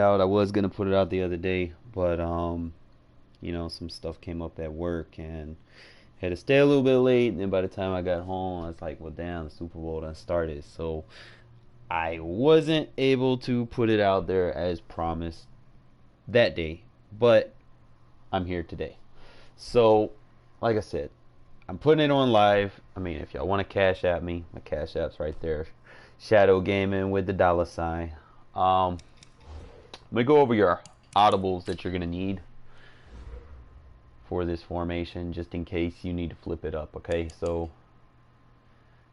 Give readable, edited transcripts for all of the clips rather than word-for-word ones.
out. I was gonna put it out the other day, but you know, some stuff came up at work and had to stay a little bit late. And then by the time I got home, I was like, well, damn, the Super Bowl done started. So I wasn't able to put it out there as promised that day, but I'm here today. So, like I said, I'm putting it on live. I mean, if y'all want to cash at me, my cash app's right there. Shadow Gaming with the dollar sign. I'm gonna go over your audibles that you're gonna need for this formation, just in case you need to flip it up. Okay, so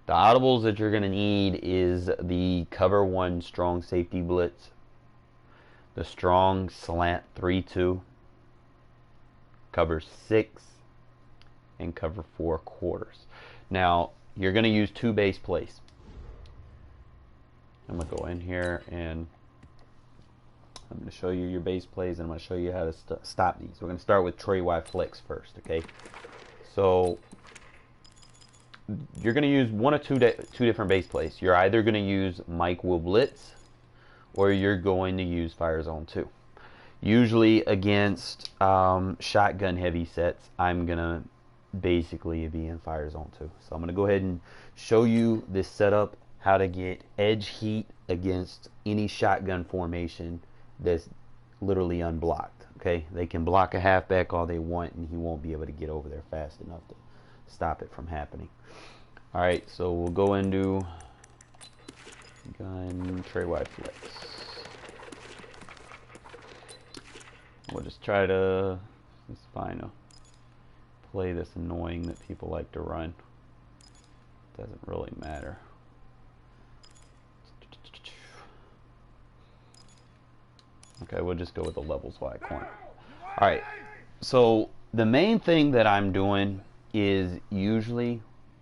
the audibles that you're gonna need is the cover one strong safety blitz, the strong slant 3-2, cover 6, and cover 4 quarters. Now you're gonna use 2 base plays. I'm gonna go in here and I'm going to show you your base plays, and I'm going to show you how to stop these. We're going to start with Trey flex first, okay? So you're going to use one of two different base plays. You're either going to use Mike will blitz, or you're going to use fire zone 2. Usually against shotgun heavy sets, I'm going to basically be in fire zone 2. So I'm going to go ahead and show you this setup, how to get edge heat against any shotgun formation that's literally unblocked. Okay, they can block a halfback all they want, and he won't be able to get over there fast enough to stop it from happening. All right, so we'll go into gun Trey flex. We'll just try to find a play that's annoying that people like to run. Doesn't really matter. Okay, we'll just go with the levels wide corner. All right, so the main thing that I'm doing is usually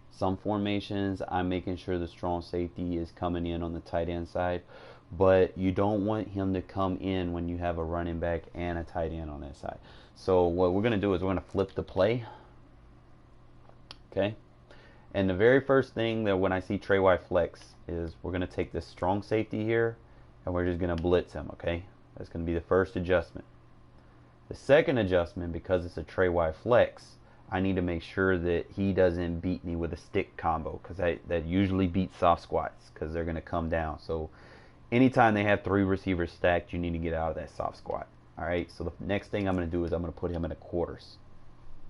some formations I'm making sure the strong safety is coming in on the tight end side, but you don't want him to come in when you have a running back and a tight end on that side. So what we're going to do is we're going to flip the play. Okay, and the very first thing that when I see Trey flex is we're going to take this strong safety here and we're just going to blitz him. Okay, that's going to be the first adjustment. The second adjustment, because it's a Trey flex, I need to make sure that he doesn't beat me with a stick combo, because that usually beats soft squats because they're going to come down. So anytime they have 3 receivers stacked, you need to get out of that soft squat. All right, so the next thing I'm going to do is I'm going to put him in the quarters.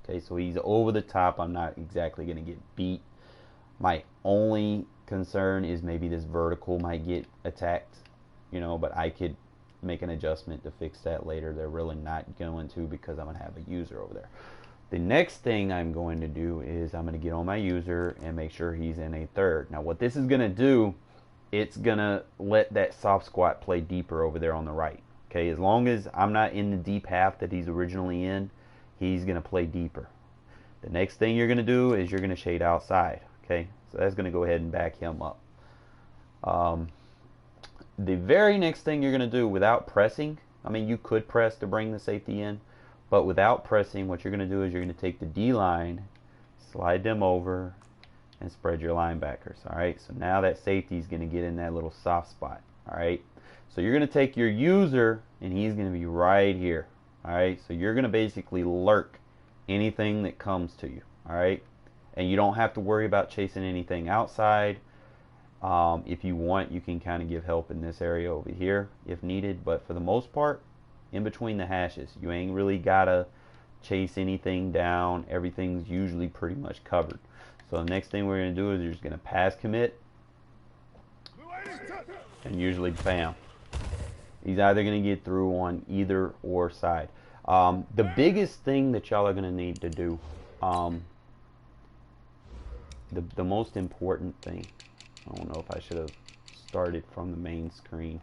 Okay, so he's over the top. I'm not exactly going to get beat. My only concern is maybe this vertical might get attacked, you know, but I could make an adjustment to fix that later. They're really not going to, because I'm going to have a user over there. The next thing I'm going to do is I'm going to get on my user and make sure he's in a third. Now what this is going to do, it's going to let that soft squat play deeper over there on the right. Okay, as long as I'm not in the deep half that he's originally in, he's going to play deeper. The next thing you're going to do is you're going to shade outside. Okay, so that's going to go ahead and back him up. The very next thing you're going to do without pressing, I mean, you could press to bring the safety in, but without pressing, what you're going to do is you're going to take the D line, slide them over, and spread your linebackers. All right, so now that safety is going to get in that little soft spot. All right, so you're going to take your user, and he's going to be right here. All right, so you're going to basically lurk anything that comes to you. All right, and you don't have to worry about chasing anything outside. If you want, you can kind of give help in this area over here if needed, but for the most part, in between the hashes, you ain't really gotta chase anything down. Everything's usually pretty much covered. So the next thing we're going to do is you're just going to pass commit, and usually bam, he's either going to get through on either or side. The biggest thing that y'all are going to need to do, the most important thing, I don't know if I should have started from the main screen.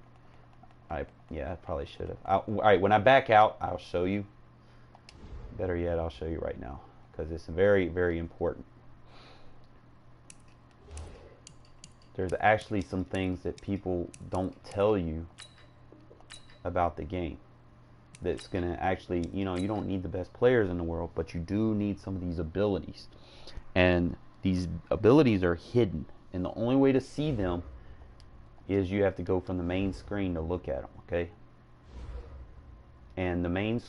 Yeah, I probably should have. All right, when I back out, I'll show you. Better yet, I'll show you right now, because it's very, very important. There's actually some things that people don't tell you about the game that's going to actually, you know, you don't need the best players in the world, but you do need some of these abilities. And these abilities are hidden, and the only way to see them is you have to go from the main screen to look at them. Okay, And the main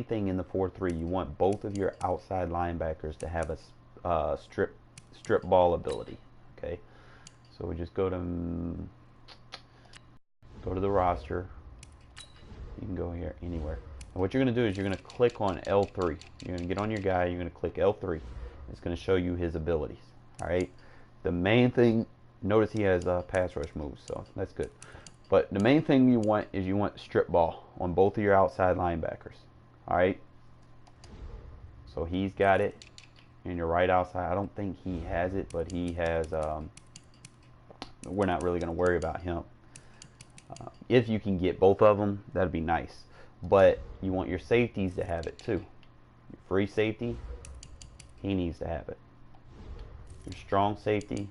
thing in the 4-3, you want both of your outside linebackers to have a strip ball ability. Okay, so we just go to the roster. You can go here anywhere. And what you're going to do is you're going to click on L3. You're going to get on your guy. You're going to click L3. It's going to show you his abilities. All right. The main thing, notice he has pass rush moves, so that's good. But the main thing you want is you want strip ball on both of your outside linebackers. All right. So he's got it in your right outside. I don't think he has it, but he has. We're not really going to worry about him. If you can get both of them, that'd be nice. But you want your safeties to have it too. Your free safety, he needs to have it. Your strong safety,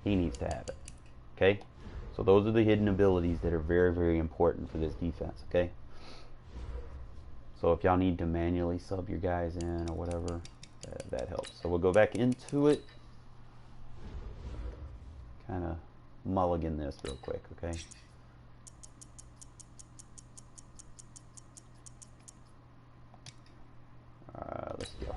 he needs to have it. Okay? So those are the hidden abilities that are very, very important for this defense. Okay? So if y'all need to manually sub your guys in or whatever, that helps. So we'll go back into it. Kind of mulligan this real quick, okay? Let's go.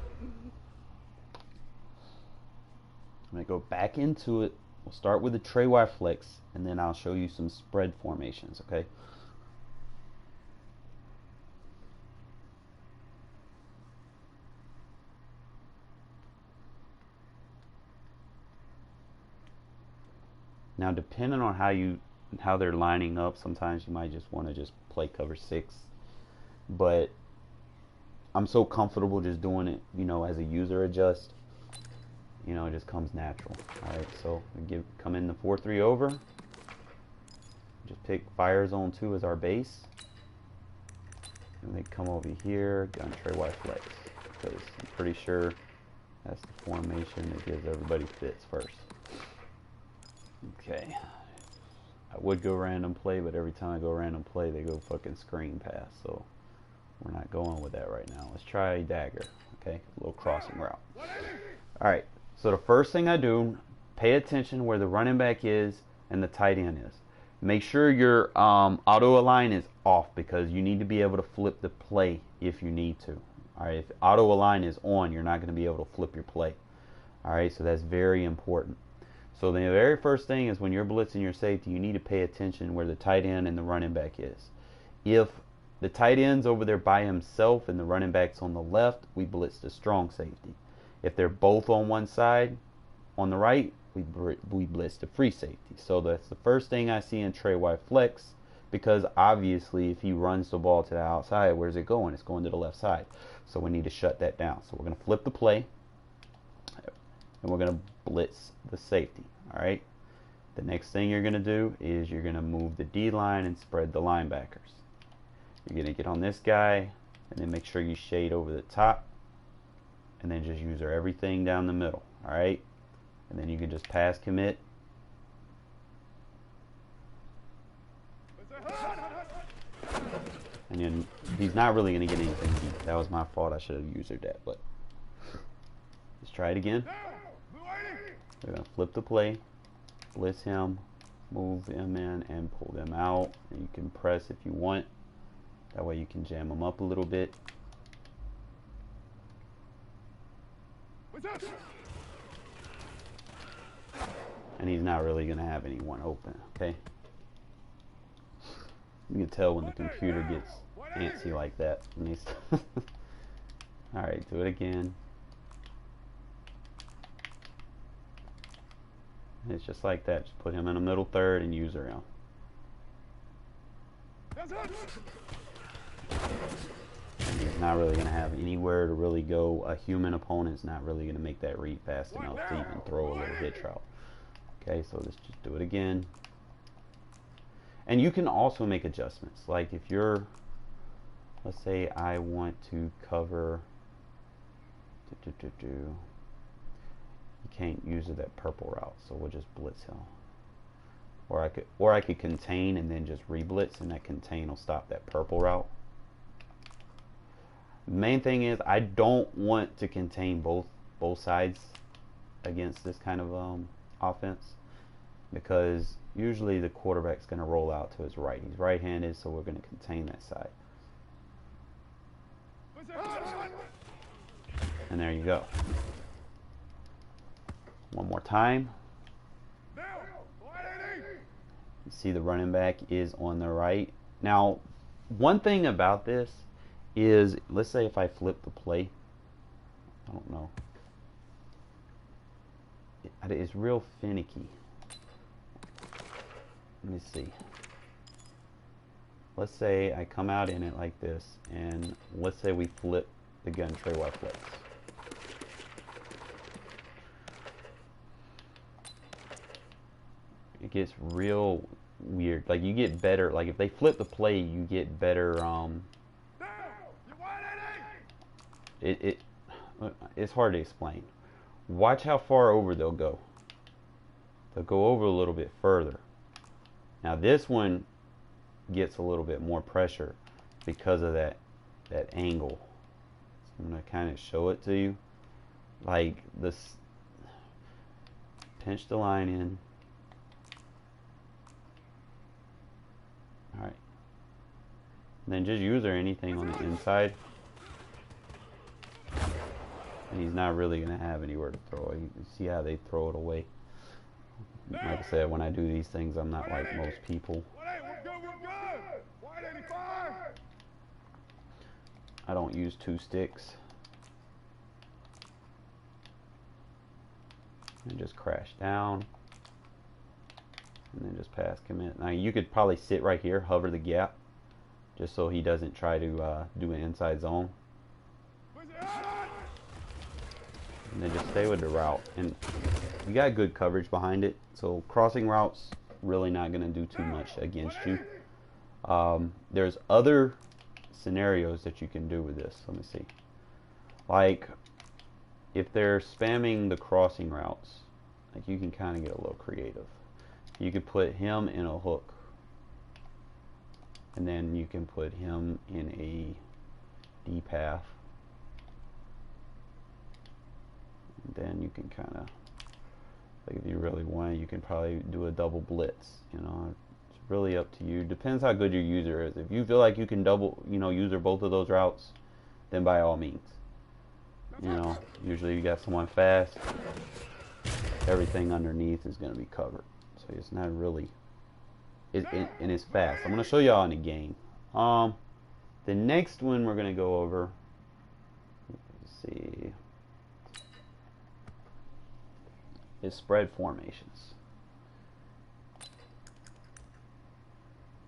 I'm going to go back into it. We'll start with the Trey flex, and then I'll show you some spread formations, okay? Now, depending on how they're lining up, sometimes you might just want to just play cover 6. But I'm so comfortable just doing it, you know, as a user adjust. You know, it just comes natural. All right, so we come in the 4-3 over. Just pick fire zone 2 as our base. And then come over here, gun Trey flex, because I'm pretty sure that's the formation that gives everybody fits first. Okay, I would go random play, but every time I go random play, they go fucking screen pass, so we're not going with that right now. Let's try dagger, okay, a little crossing route. All right, so the first thing I do, pay attention where the running back is and the tight end is. Make sure your auto align is off, because you need to be able to flip the play if you need to. All right, if auto align is on, you're not going to be able to flip your play. All right, so that's very important. So the very first thing is when you're blitzing your safety, you need to pay attention where the tight end and the running back is. If the tight end's over there by himself and the running back's on the left, we blitz the strong safety. If they're both on one side, on the right, we blitz the free safety. So that's the first thing I see in Trey flex, because obviously if he runs the ball to the outside, where's it going? It's going to the left side. So we need to shut that down. So we're going to flip the play, and we're going to blitz the safety. All right. The next thing you're going to do is you're going to move the D line and spread the linebackers. You're going to get on this guy, and then make sure you shade over the top, and then just user everything down the middle. All right. And then you can just pass commit. And then he's not really going to get anything. That was my fault. I should have used that. But let's try it again. We're going to flip the play, blitz him, move them in, and pull them out. And you can press if you want. That way you can jam them up a little bit. And he's not really going to have anyone open, okay? You can tell when the computer gets antsy like that. Alright, do it again. And it's just like that. Just put him in the middle third and user him. And he's not really going to have anywhere to really go. A human opponent's not really going to make that read fast enough to even throw a little hitch route. Okay, so let's just do it again. And you can also make adjustments. Like if you're, let's say I want to cover, you can't use that purple route, so we'll just blitz him. Or I could contain and then just re-blitz, and that contain will stop that purple route. The main thing is I don't want to contain both sides against this kind of offense, because usually the quarterback's going to roll out to his right. He's right-handed, so we're going to contain that side. And there you go. One more time. You see the running back is on the right. Now, one thing about this is, let's say if I flip the play, I don't know. It's real finicky. Let me see. Let's say I come out in it like this, and let's say we flip the gun Trey Y flex. It gets real weird. Like, you get better. Like, if they flip the play, you get better. It's hard to explain. Watch how far over they'll go. They'll go over a little bit further. Now this one gets a little bit more pressure because of that angle. So I'm gonna kind of show it to you. Like this, pinch the line in. All right. And then just use anything on the inside. And he's not really going to have anywhere to throw it. You can see how they throw it away. Like I said, when I do these things, I'm not like most people. I don't use 2 sticks. And just crash down. And then just pass commit. Now you could probably sit right here, hover the gap, just so he doesn't try to do an inside zone. And then just stay with the route, and you got good coverage behind it, so crossing routes really not going to do too much against you. There's other scenarios that you can do with this. Let me see. Like if they're spamming the crossing routes, like you can kind of get a little creative. You could put him in a hook, and then you can put him in a D path. Then you can kind of, like if you really want, you can probably do a double blitz. You know, it's really up to you. Depends how good your user is. If you feel like you can user both of those routes, then by all means. You know, usually you got someone fast, everything underneath is going to be covered. So it's not really, and it's fast. I'm going to show y'all in the game. The next one we're going to go over, let's see, is spread formations.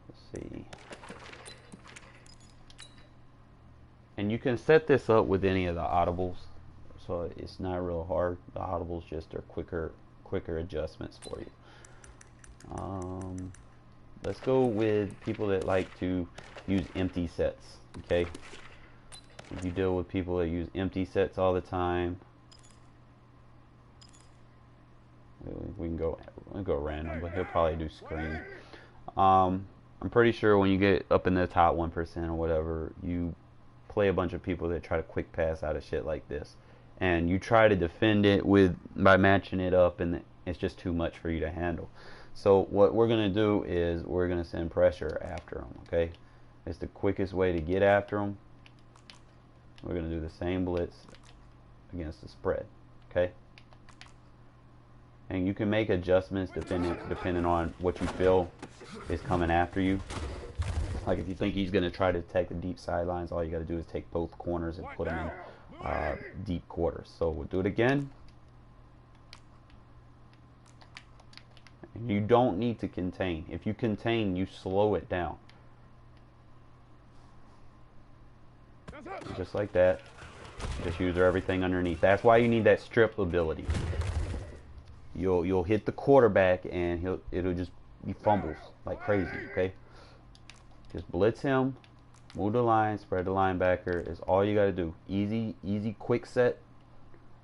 Let's see. And you can set this up with any of the audibles, so it's not real hard. The audibles just are quicker adjustments for you. Let's go with people that like to use empty sets. Okay, if you deal with people that use empty sets all the time, we can go random, but he'll probably do screen. I'm pretty sure when you get up in the top 1% or whatever, you play a bunch of people that try to quick pass out of shit like this, and you try to defend it by matching it up, and it's just too much for you to handle. So what we're gonna do is we're gonna send pressure after them. Okay, it's the quickest way to get after them. We're gonna do the same blitz against the spread. Okay, and you can make adjustments depending on what you feel is coming after you. Like if you think he's going to try to attack the deep sidelines, all you got to do is take both corners and put them in deep quarters. So we'll do it again. And you don't need to contain. If you contain, you slow it down. Just like that. Just use everything underneath. That's why you need that strip ability. You'll hit the quarterback and he fumbles like crazy. Okay. Just blitz him, move the line, spread the linebacker is all you got to do. Easy, quick set,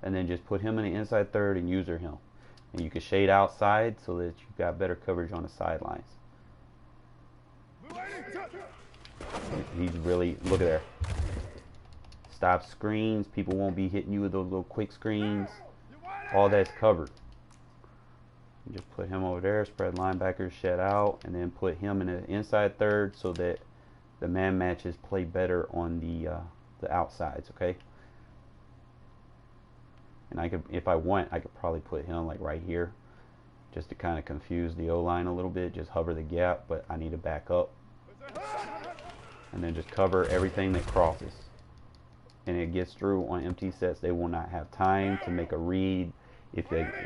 and then just put him in the inside third and user him. And you can shade outside so that you've got better coverage on the sidelines. He's really, look at there. Stop screens, people won't be hitting you with those little quick screens. All that's covered. You just put him over there, spread linebackers, shed out, and then put him in the inside third so that the man matches play better on the the outsides, okay? And I could, if I want, I could probably put him like right here, just to kind of confuse the O-line a little bit. Just hover the gap, but I need to back up. And then just cover everything that crosses. And it gets through on empty sets. They will not have time to make a read.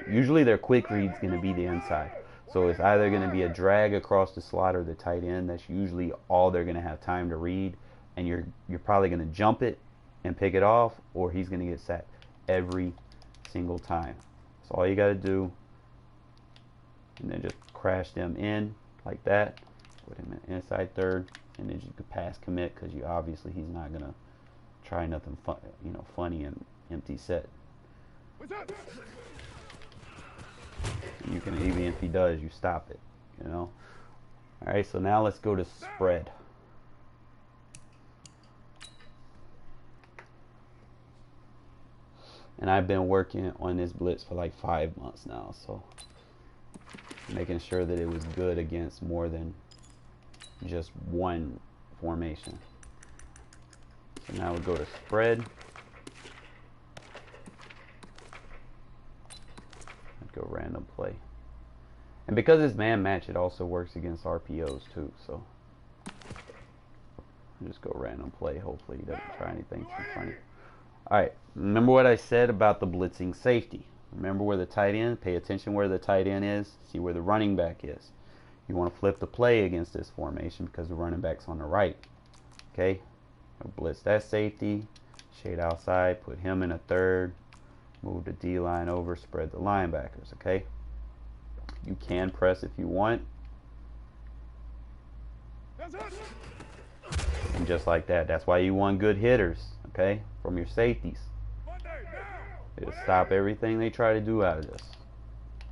Usually their quick read's going to be the inside. So it's either going to be a drag across the slot or the tight end. That's usually all they're going to have time to read. And you're probably going to jump it and pick it off, or he's going to get sacked every single time. So all you got to do, and then just crash them in like that. Put him in inside third, and then you could pass commit, because you obviously he's not going to try nothing fun, funny and empty set. You can, even if he does, you stop it, All right, so now let's go to spread. And I've been working on this blitz for like 5 months now, so making sure that it was good against more than just one formation. So now we go to spread. Go random play. And because it's man match, it also works against RPOs too, so just go random play. Hopefully he doesn't try anything too funny. Alright, remember what I said about the blitzing safety. Remember where the tight end, pay attention where the tight end is, see where the running back is. You want to flip the play against this formation because the running back's on the right. Okay, blitz that safety, shade outside, put him in a third, move the D-line over, spread the linebackers, okay? You can press if you want. And just like that, that's why you want good hitters, okay, from your safeties. It'll stop everything they try to do out of this.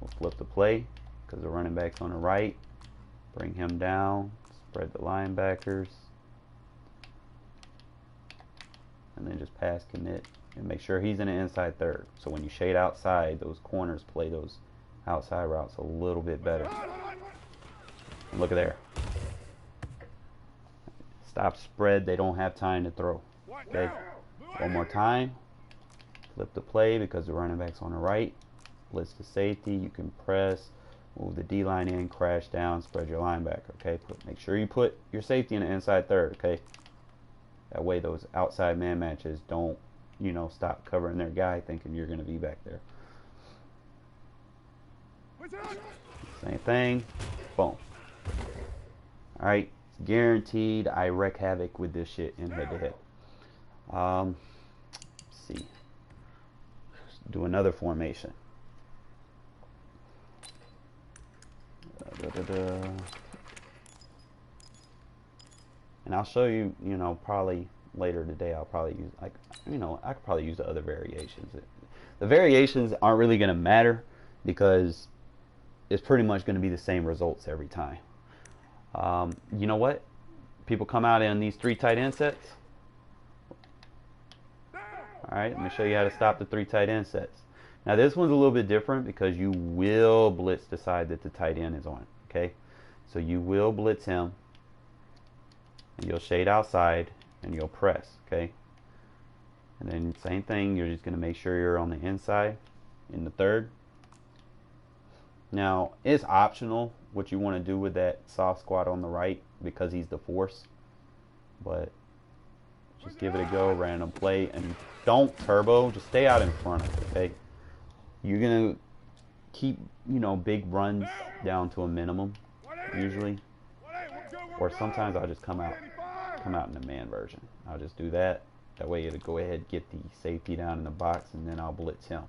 We'll flip the play because the running back's on the right. Bring him down, spread the linebackers, and then just pass commit. And make sure he's in the inside third. So when you shade outside, those corners play those outside routes a little bit better. And look at there. Stop spread. They don't have time to throw. Okay. One more time. Flip the play because the running back's on the right. Blitz the safety. You can press. Move the D-line in. Crash down. Spread your linebacker. Okay. Make sure you put your safety in the inside third. Okay. That way those outside man matches don't, stop covering their guy thinking you're going to be back there. Same thing. Boom. Alright. Guaranteed I wreak havoc with this shit in head-to-head. Let's see. Let's do another formation. And I'll show you, probably later today. I'll probably use, I could probably use the other variations. The variations aren't really going to matter because it's pretty much going to be the same results every time. You know what? People come out in these 3 tight end sets. Alright, let me show you how to stop the 3 tight end sets. Now this one's a little bit different because you will blitz the side that the tight end is on. Okay, so you will blitz him. And you'll shade outside and you'll press. Okay, and then same thing. You're just going to make sure you're on the inside in the third. Now it's optional what you want to do with that soft squat on the right because he's the force, but just give it a go. Random play, and don't turbo. Just stay out in front of it. Okay, you're gonna keep big runs down to a minimum usually, or sometimes I'll just come out in the man version. I'll just do that. That way it'll go ahead, get the safety down in the box, and then I'll blitz him.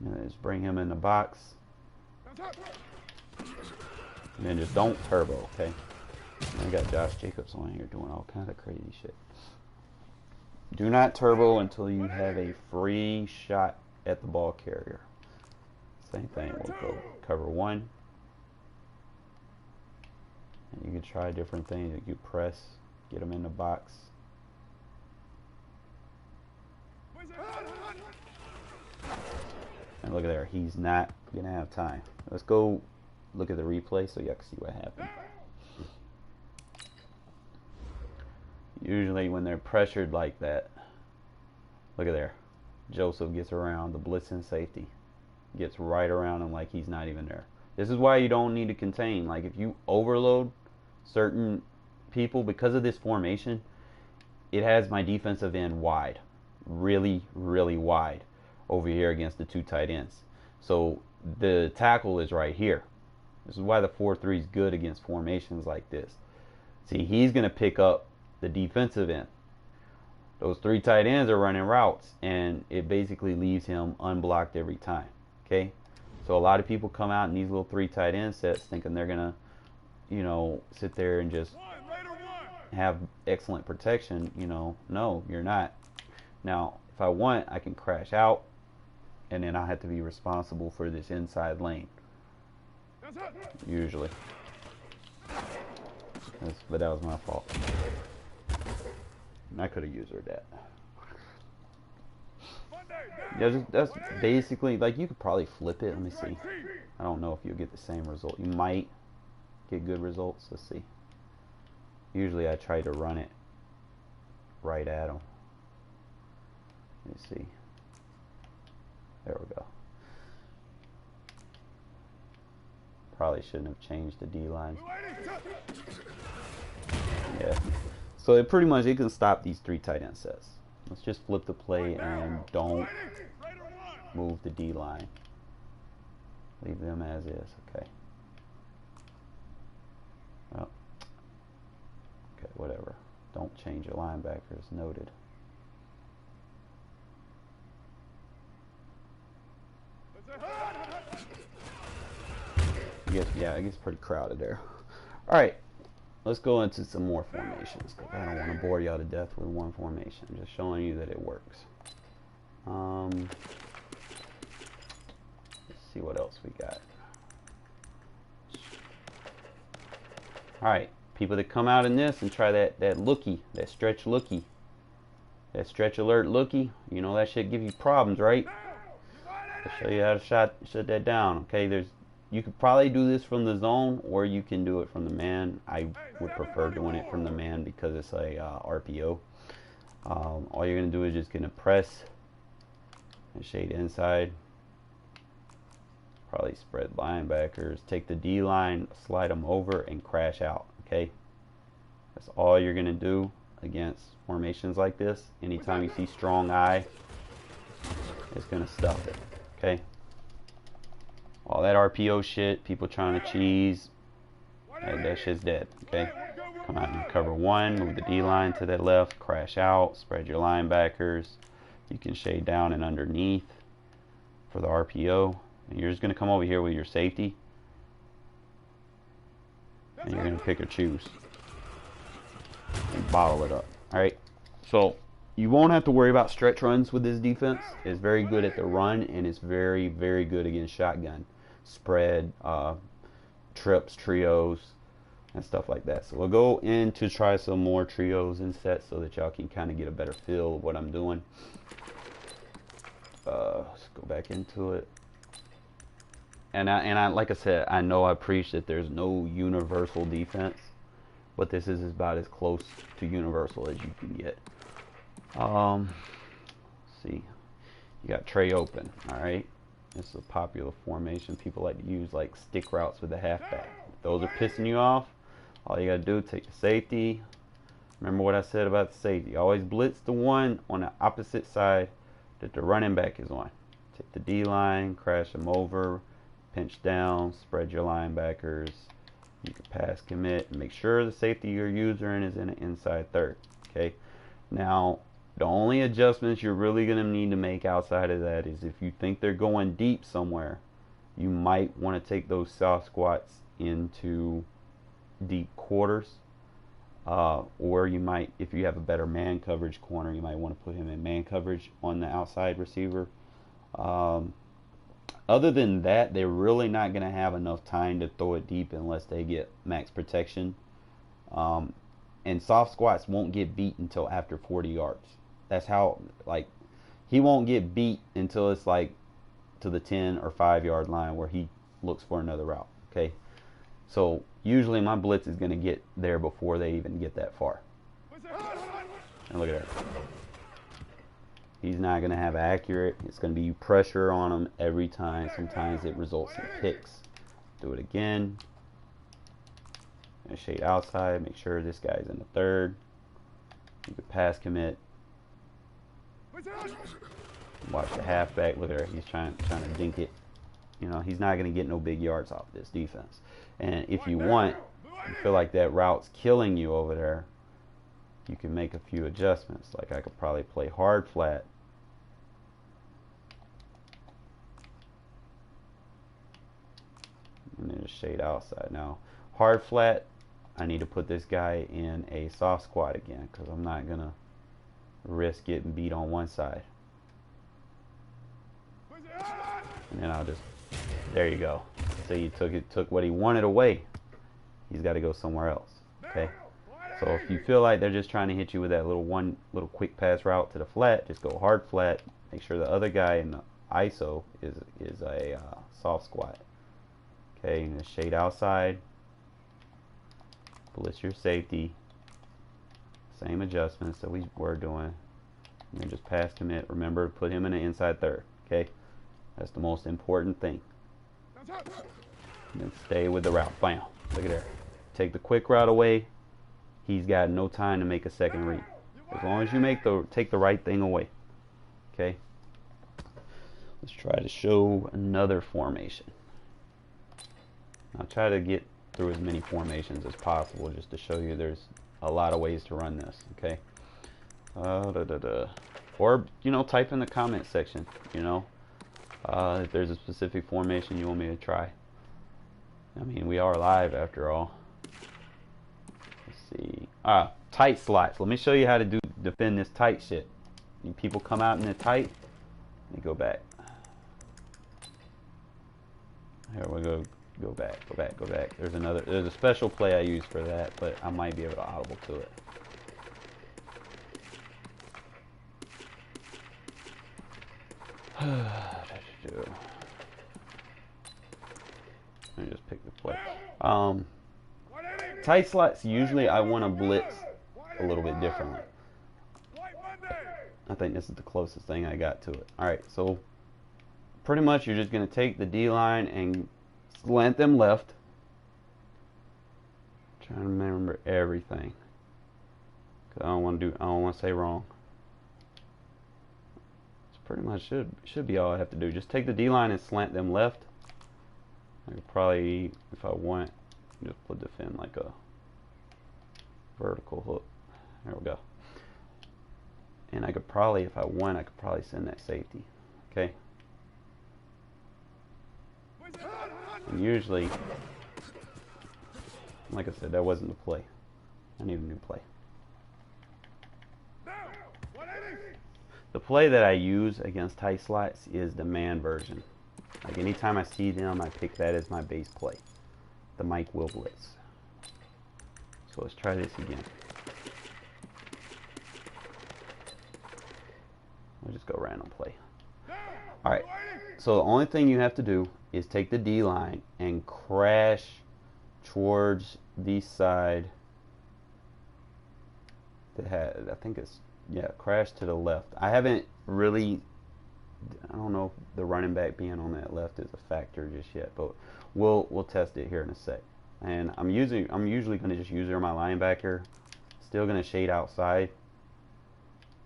And just bring him in the box. And then just don't turbo, okay? I got Josh Jacobs on here doing all kind of crazy shit. Do not turbo until you have a free shot at the ball carrier. Same thing, we'll go cover 1. And you can try different things. You press, get them in the box. And look at there, he's not gonna have time. Let's go look at the replay so y'all can see what happened. Usually when they're pressured like that, look at there. Joseph gets around the blitz and safety. Gets right around him like he's not even there. This is why you don't need to contain. Like if you overload certain people because of this formation, it has my defensive end wide. Really, really wide over here against the 2 tight ends. So the tackle is right here. This is why the 4-3 is good against formations like this. See, he's going to pick up the defensive end. Those 3 tight ends are running routes, and it basically leaves him unblocked every time. Okay? So a lot of people come out in these little 3 tight end sets thinking they're going to, you know, sit there and just have excellent protection. You know, no, you're not. Now, if I want, I can crash out, and then I have to be responsible for this inside lane. Usually. But that was my fault. I could have used her that. Yeah, that's basically, like, you could probably flip it. Let me see. I don't know if you'll get the same result. You might get good results. Let's see. Usually I try to run it right at them. Let me see. There we go. Probably shouldn't have changed the D-line. Yeah. So it pretty much, it can stop these 3 tight end sets. Let's just flip the play and don't move the D-line. Leave them as is. Okay. Well, okay, whatever. Don't change your linebackers. Noted. Yeah, it gets pretty crowded there. All right, let's go into some more formations because I don't want to bore y'all to death with one formation. I'm just showing you that it works. Let's see what else we got. All right, people that come out in this and try that looky, that stretch looky, that stretch alert looky, you know that shit give you problems, right? I'll show you how to shut that down. Okay, you could probably do this from the zone, or you can do it from the man. I would prefer doing it from the man because it's a RPO. All you're gonna do is just gonna press and shade inside. Probably spread linebackers. Take the D line, slide them over, and crash out. Okay, that's all you're gonna do against formations like this. Anytime you see strong eye, it's gonna stuff it. Okay. All that RPO shit, people trying to cheese, that shit's dead, okay? Come out and cover 1, move the D-line to the left, crash out, spread your linebackers. You can shade down and underneath for the RPO. And you're just going to come over here with your safety. And you're going to pick or choose. And bottle it up, alright? So, you won't have to worry about stretch runs with this defense. It's very good at the run, and it's very, very good against shotgun. Spread, trips, trios, and stuff like that. So we'll go in to try some more trios and sets so that y'all can kind of get a better feel of what I'm doing. Let's go back into it. And I like I said, I know I preach that there's no universal defense, but this is about as close to universal as you can get. Let's see. You got Trey open, all right? This is a popular formation. People like to use like stick routes with the halfback. If those are pissing you off, all you got to do is take the safety. Remember what I said about the safety. Always blitz the one on the opposite side that the running back is on. Take the D-line, crash them over, pinch down, spread your linebackers. You can pass commit. Make sure the safety you're using is in the inside third. Okay. Now, the only adjustments you're really going to need to make outside of that is if you think they're going deep somewhere, you might want to take those soft squats into deep quarters. Or you might, if you have a better man coverage corner, you might want to put him in man coverage on the outside receiver. Other than that, they're really not going to have enough time to throw it deep unless they get max protection. And soft squats won't get beat until after 40 yards. That's how, like, he won't get beat until it's like to the 10 or 5 yard line where he looks for another route. Okay, so usually my blitz is going to get there before they even get that far. And look at that. He's not going to have accurate. It's going to be pressure on him every time. Sometimes it results in picks. Do it again. And shade outside. Make sure this guy's in the third. You could pass commit. Watch the halfback. Look at her. He's trying to dink it. You know, he's not going to get no big yards off this defense. And if you want, you feel like that route's killing you over there, you can make a few adjustments. Like I could probably play hard flat. And then just shade outside. Now, hard flat, I need to put this guy in a soft squat again because I'm not going to risk getting beat on one side. And then I'll just, there you go. So you took what he wanted away. He's got to go somewhere else. Okay? So if you feel like they're just trying to hit you with that little quick pass route to the flat, just go hard flat. Make sure the other guy in the ISO is a soft squat. Okay, and just shade outside. Blitz your safety. Same adjustments that we were doing. And then just pass commit. Remember to put him in the inside third. Okay? That's the most important thing. And then stay with the route. Bam. Look at there. Take the quick route away. He's got no time to make a second read. As long as you take the right thing away. Okay? Let's try to show another formation. I'll try to get through as many formations as possible just to show you there's a lot of ways to run this. Okay? Or, you know, type in the comment section, you know, if there's a specific formation you want me to try. I mean, we are live after all. Let's see. Tight slots. Let me show you how to defend this tight shit. People come out in the tight. Let me go back. Here we go. Go back. Go back. Go back. There's a special play I use for that, but I might be able to audible to it. Let me just pick the play. Tight slots, usually I want to blitz a little bit differently. I think this is the closest thing I got to it. Alright, so pretty much you're just going to take the D-line and slant them left. Trying to remember everything. Cause I don't want to say wrong. It's pretty much should be all I have to do. Just take the D-line and slant them left. I could probably, if I want, just put defend like a vertical hook. There we go. And I could probably, if I want, I could probably send that safety. Okay. And usually, like I said, that wasn't the play. I need a new play. The play that I use against tight slots is the man version. Like anytime I see them, I pick that as my base play. The Mike Will blitz. So let's try this again. I'll just go random play. Alright, so the only thing you have to do is take the D-line and crash towards the side that had, I think it's, yeah, crash to the left. I haven't really, I don't know if the running back being on that left is a factor just yet, but we'll test it here in a sec. And I'm usually going to just use my linebacker. Still going to shade outside.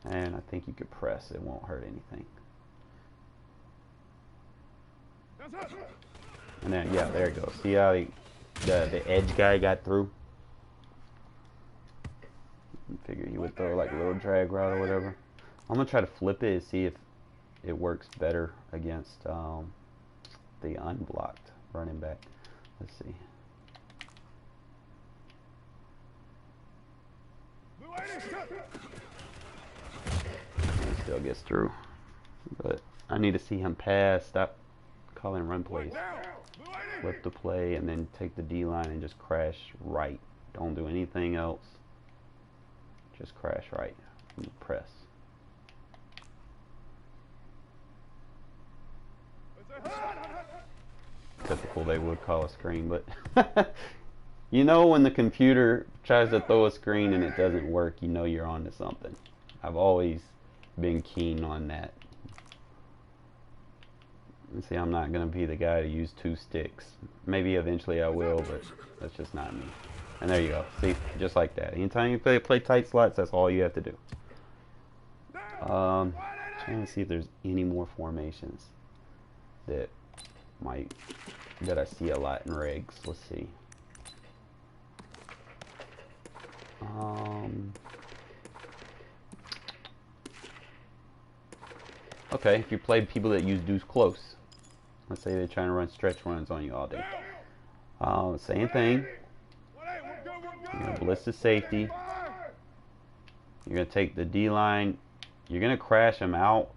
And I think you could press. It won't hurt anything. And then, yeah, there it goes. See how the edge guy got through? I figured he would throw like a little drag route or whatever. I'm going to try to flip it and see if it works better against the unblocked running back. Let's see. He still gets through. But I need to see him pass. Stop calling run plays. Flip the play and then take the D-line and just crash right. Don't do anything else. Just crash right. And press. Typical, they would call a screen, but you know when the computer tries to throw a screen and it doesn't work, you know you're onto something. I've always been keen on that. And see, I'm not going to be the guy to use 2 sticks. Maybe eventually I will, but that's just not me. And there you go. See, just like that. Anytime you play tight slots, that's all you have to do. Trying to see if there's any more formations that I see a lot in regs. Let's see. Okay, if you play people that use deuce close, let's say they're trying to run stretch runs on you all day. Same thing. You're going to blitz the safety. You're going to take the D-line. You're going to crash them out.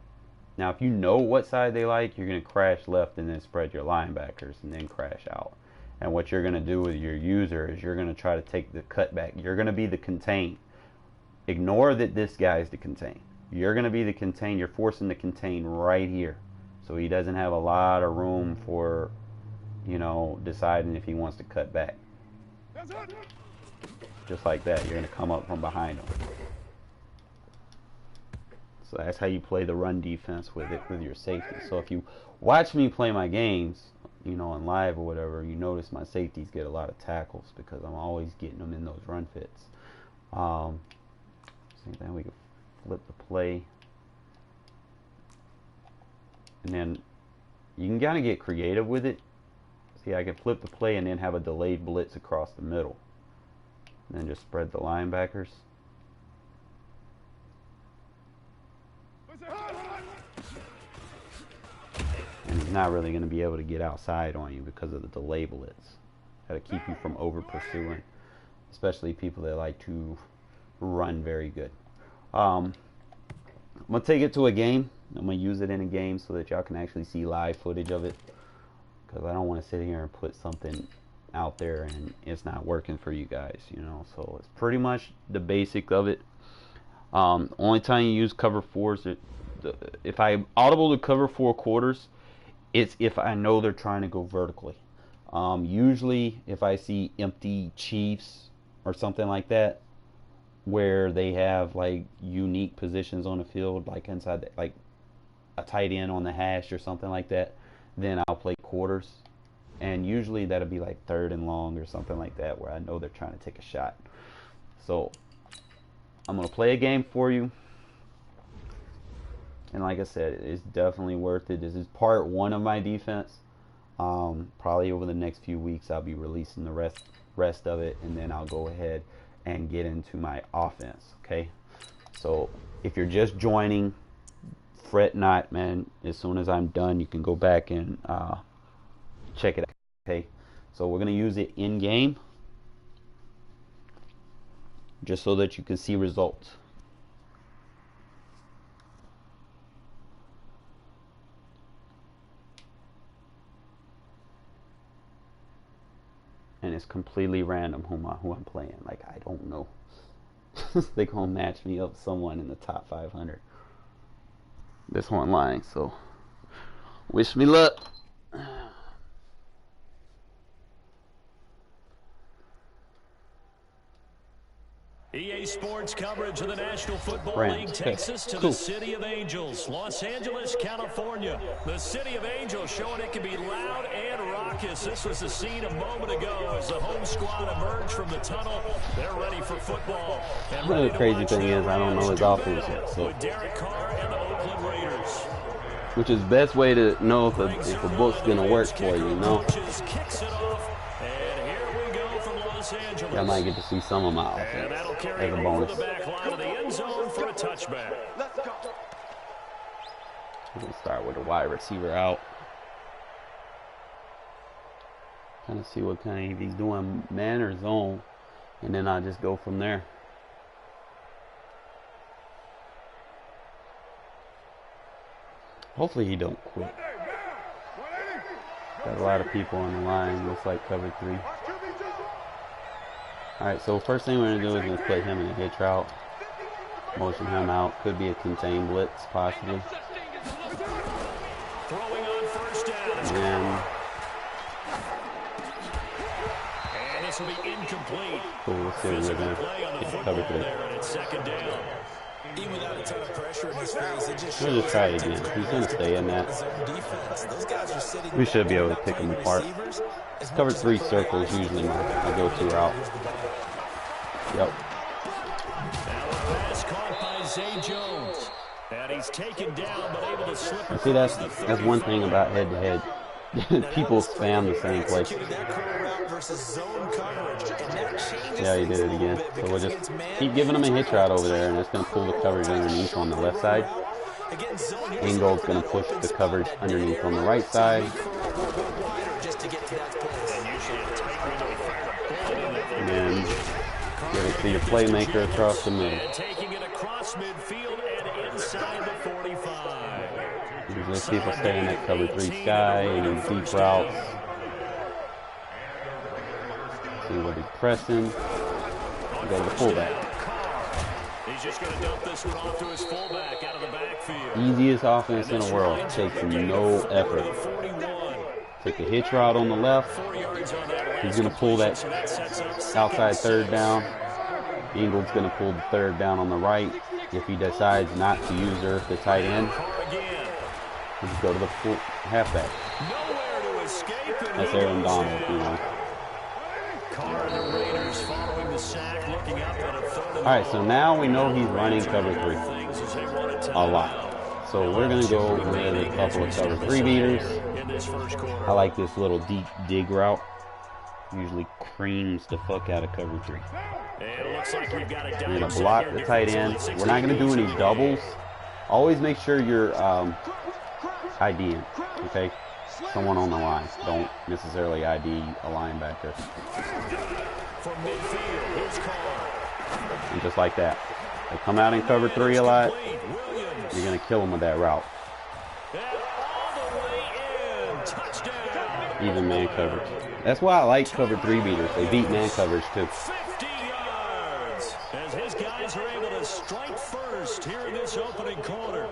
Now, if you know what side they like, you're going to crash left and then spread your linebackers and then crash out. And what you're going to do with your user is you're going to try to take the cutback. You're going to be the contain. Ignore that this guy's the contain. You're going to be the contain. You're forcing the contain right here. So he doesn't have a lot of room for, you know, deciding if he wants to cut back. Just like that. You're going to come up from behind him. So that's how you play the run defense with it, with your safety. So if you watch me play my games, you know, on live or whatever, you notice my safeties get a lot of tackles because I'm always getting them in those run fits. Same thing, we can flip the play. And then you can kind of get creative with it. See, I can flip the play and then have a delayed blitz across the middle. And then just spread the linebackers. And he's not really going to be able to get outside on you because of the delay blitz. Got to keep you from over pursuing, especially people that like to run very good. I'm going to take it to a game. I'm going to use it in a game so that y'all can actually see live footage of it, because I don't want to sit here and put something out there and it's not working for you guys, you know. So it's pretty much the basic of it. Only time you use cover 4s, if I audible to cover 4 quarters, it's if I know they're trying to go vertically. Usually if I see empty Chiefs or something like that, where they have like unique positions on the field, like inside the, like a tight end on the hash or something like that, then I'll play quarters. And usually that'll be like 3rd and long or something like that, where I know they're trying to take a shot. So I'm going to play a game for you. And like I said, it's definitely worth it. This is part 1 of my defense. Probably over the next few weeks I'll be releasing the rest of it, and then I'll go ahead and get into my offense. Okay, so if you're just joining, fret not, man. As soon as I'm done, you can go back and check it out. Okay, so we're going to use it in game just so that you can see results. And it's completely random who I'm playing. Like, I don't know. They're gonna match me up with someone in the top 500 this online. So wish me luck. EA Sports coverage of the National Football League takes us to the City of Angels, Los Angeles, California. The City of Angels showing it can be loud and raucous. This was the scene a moment ago as the home squad emerged from the tunnel. They're ready for football. And the crazy thing is, I don't know his offense yet. So, Derek Carr and the Oakland Raiders. Which is the best way to know if a book's gonna work for you, you know. I might get to see some of my offense as a bonus. We're going to start with the wide receiver out. Kind of see what kind of, if he's doing man or zone, and then I'll just go from there. Hopefully he don't quit. Got a lot of people on the line. Looks like cover 3. Alright, so first thing we're going to do is we're going to put him in a hitch route. Motion him out. Could be a contained blitz, possibly. Throwing on first down. And this will be incomplete. cool, let's see what we're going to get to cover 3. There, and it's 2nd down. Even without a ton of pressure in his face, it just We'll just try it again. He's going to stay in that. We should be able to pick him apart. Cover 3 circles usually my go-to route. Yep. Pass caught by Zay Jones. And he's taken down, but able to slip. See, that's one thing about head-to-head. People spam the same place. Yeah, he did it again. So we'll just keep giving him a hitch route over there, and it's going to pull the coverage underneath on the left side. Angold's going to push the coverage underneath on the right side. And then give it to your playmaker across the middle. Taking it across midfield and inside the 45. Let's see if I stay in that cover 3 sky, any deep routes. See what he's pressing. Go to the fullback. He's just going to dump this one off to his fullback out of the backfield. Easiest offense in the world. Takes no effort. Take a hitch route on the left. He's going to pull that outside third down. Ingle's going to pull the third down on the right. If he decides not to use the tight end, just go to the full halfback. That's Aaron Donald, you know. Alright, so now we know he's running cover 3 a lot. So we're going to go with a couple of cover 3 beaters. I like this little deep dig route. Usually creams the fuck out of cover 3. We're going to block the tight end. We're not going to do any doubles. Always make sure you're IDing, okay? Someone on the line. Don't necessarily ID a linebacker. And just like that. They come out in cover 3 a lot. You're going to kill them with that route. Even man coverage. That's why I like cover 3 beaters. They beat man coverage too. 50 yards as his guys are able to strike first here in this opening quarter.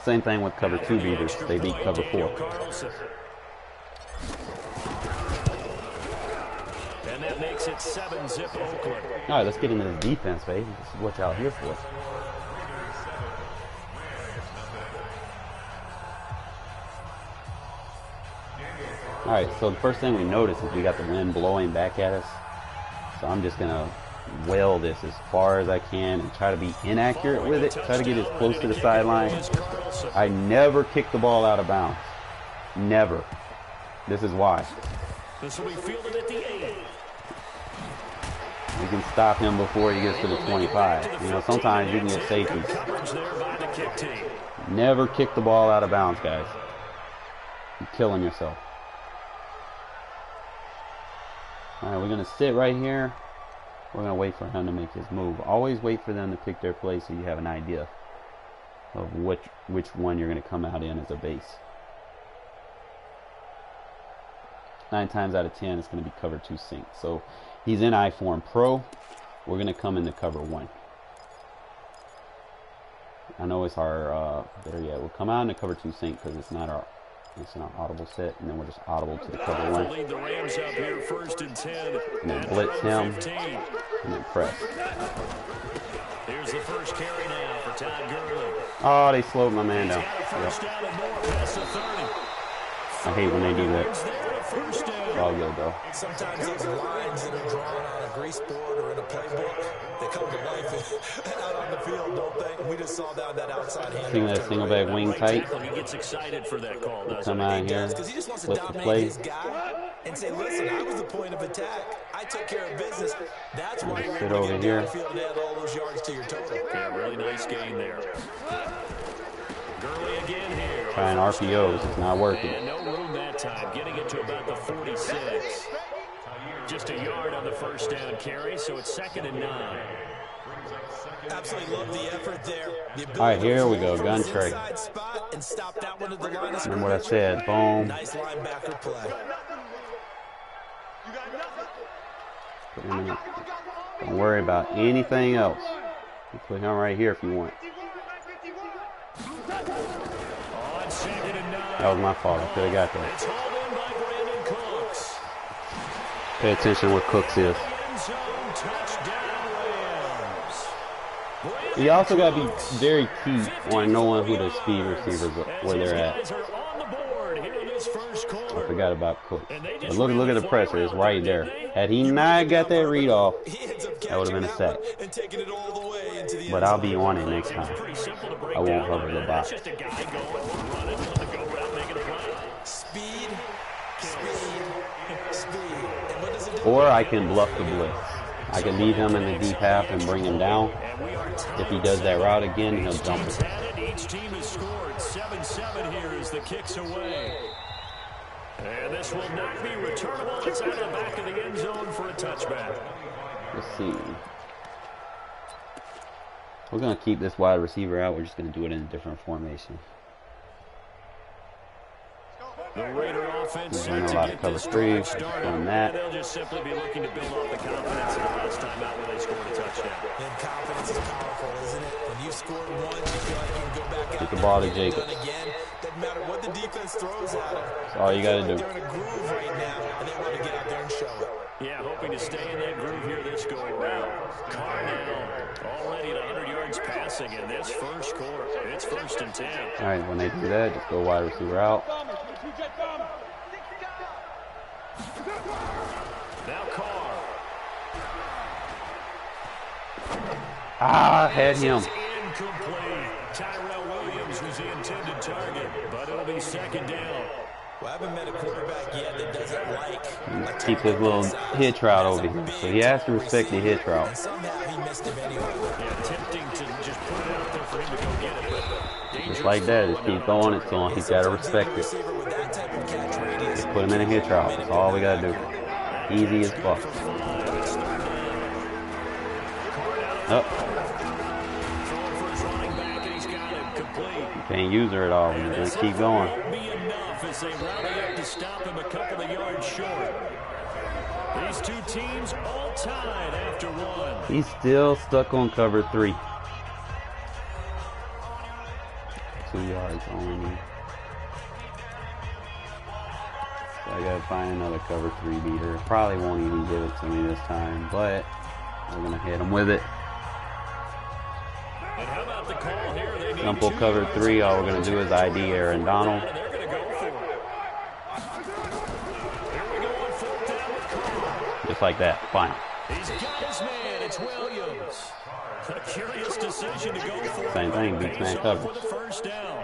Same thing with cover 2 beaters. They beat cover 4. And that makes it 7-zip Oakland. All right, let's get into the defense, baby. This is what y'all here for. All right, so the first thing we notice is we got the wind blowing back at us. So I'm just going to whale this as far as I can and try to be inaccurate with it. Try to get as close to the sideline. I never kick the ball out of bounds. Never. This is why. This will be fielded at the 8. We can stop him before he gets to the 25. You know, sometimes you can get safeties. Never kick the ball out of bounds, guys. You're killing yourself. All right, we're going to sit right here. We're going to wait for him to make his move. Always wait for them to pick their play so you have an idea of which one you're going to come out in as a base. 9 times out of 10, it's going to be cover 2 sync. So he's in I-form pro. We're going to come into cover 1. I know it's our, better yet, we'll come out into cover 2 sync because it's not our audible set, and then we're just audible to the cover 1. Lead the Rams up here, 1st and 10. And then blitz him, and then press. Here's the first carry now for Todd Gurley. Oh, they slowed my man down. Yep. I hate when they do that. It's all good, though. Sometimes those lines that are drawn on a grease board or in a playbook, they come to life out on the field, don't they? We just saw that outside hand. See that single back wing tight? He gets excited for that call, Come out here, flip the play. And say, listen, I was the point of attack. I took care of business. That's why you're sit over here. and add all those yards to your total. Yeah, really nice game there. Gurley again here. Trying RPOs, it's not working. And no room that time, getting it to about the 46. Just a yard on the first down carry, so it's 2nd and 9. Absolutely love the effort there. All right, here we go, gun Trey. Remember what I said, boom. Nice linebacker play. Don't worry about anything else. You put him right here if you want. That was my fault. I could have got that. Pay attention to what Cooks is. You also got to be very key on knowing who the speed receivers are, where they're at. I forgot about Cook. But look at the pressure. It's right there. Had he not got that read off, that would have been a sack. But I'll be on it next time. I won't hover the box. Or I can bluff the blitz. I can leave him in the deep half and bring him down. If he does that route again, he'll jump it. Each team has scored 7-7 here as the kick's away. And this will not be returnable. It's out of the back of the end zone for a touchback. Let's see. We're going to keep this wide receiver out. We're just going to do it in a different formation. The Raider offense doing a lot of cover 3. Doing that. They'll just simply be looking to build off the confidence of the last time out where they scored a touchdown. And confidence is powerful, isn't it? When you scored once, you feel like you can go back out. Get the ball to Jacobs. Again. Doesn't matter what the defense throws at them. That's all you got to do. They're in a groove right now, and they want to get out there and show it. Yeah, hoping to stay in that groove here this go around. Cardell already at 100 yards passing in this first quarter. It's 1st and 10. All right, when they do that, just go wide receiver out. Now Carr. Ah, had him. Incomplete. Tyrell Williams was the intended target, but it'll be 2nd down. Well, I haven't met a quarterback yet that doesn't like keep his little hitch route over here. So he has to respect the hitch route. And somehow he missed him anyway. Yeah, tempting to just put it out there for him to go get it. Just like that, just keep throwing it to him. He's got to respect it. Just put him in a hitch route. That's all we got to do. Easy as fuck. Up. You can't use her at all. We're going to keep going. As they rally up to stop him a couple of yards short. These two teams all tied after one. He's still stuck on cover 3. 2 yards only. So I gotta find another cover 3 beater. Probably won't even give it to me this time, but we're gonna hit him with it. And how about the call here? Simple cover 3. All we're gonna do is ID Aaron Donald. Just like that. Fine. He's got his man. It's Williams. A curious decision to go for. Same thing. Beats man cover. For the 1st down.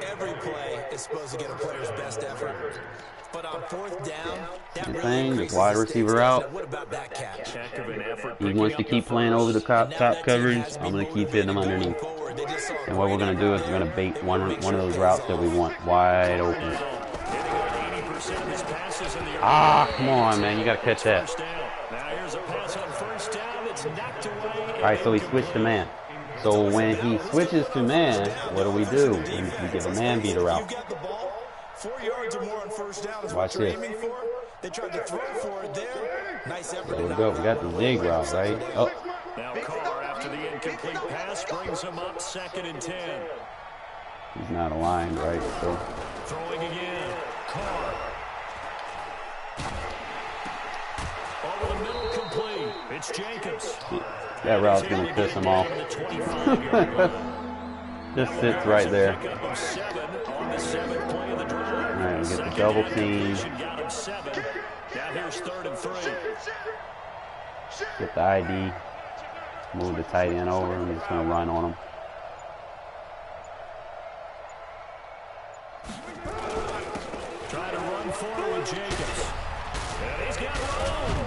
Every play is supposed to get a player's best effort. But on 4th down, same thing. Just wide receiver out. What about that catch? He wants to keep playing over the top coverage. I'm going to keep hitting him underneath. And what we're going to do is we're going to bait one of those routes that we want wide open. Ah, come on, man. You got to catch that. All right, so he switched to man. So when he switches to man, what do? We give a man beater out. 4 yards or more on 1st down is Watch what you're this. aiming for. They tried to throw for it there. Nice effort. There we go. We got the zig route, right? Oh. Now Carr, after the incomplete pass, brings him up 2nd and 10. He's not aligned, right? So throwing again. Carr. Over the middle, complete. It's Jacobs. that route's going to piss him off. Just sits right there. All right, we get the double team. Now here's 3rd and 3. Get the ID. Move the tight end over. I'm just going to run on him. Trying to run forward with Jacobs. And he's got room.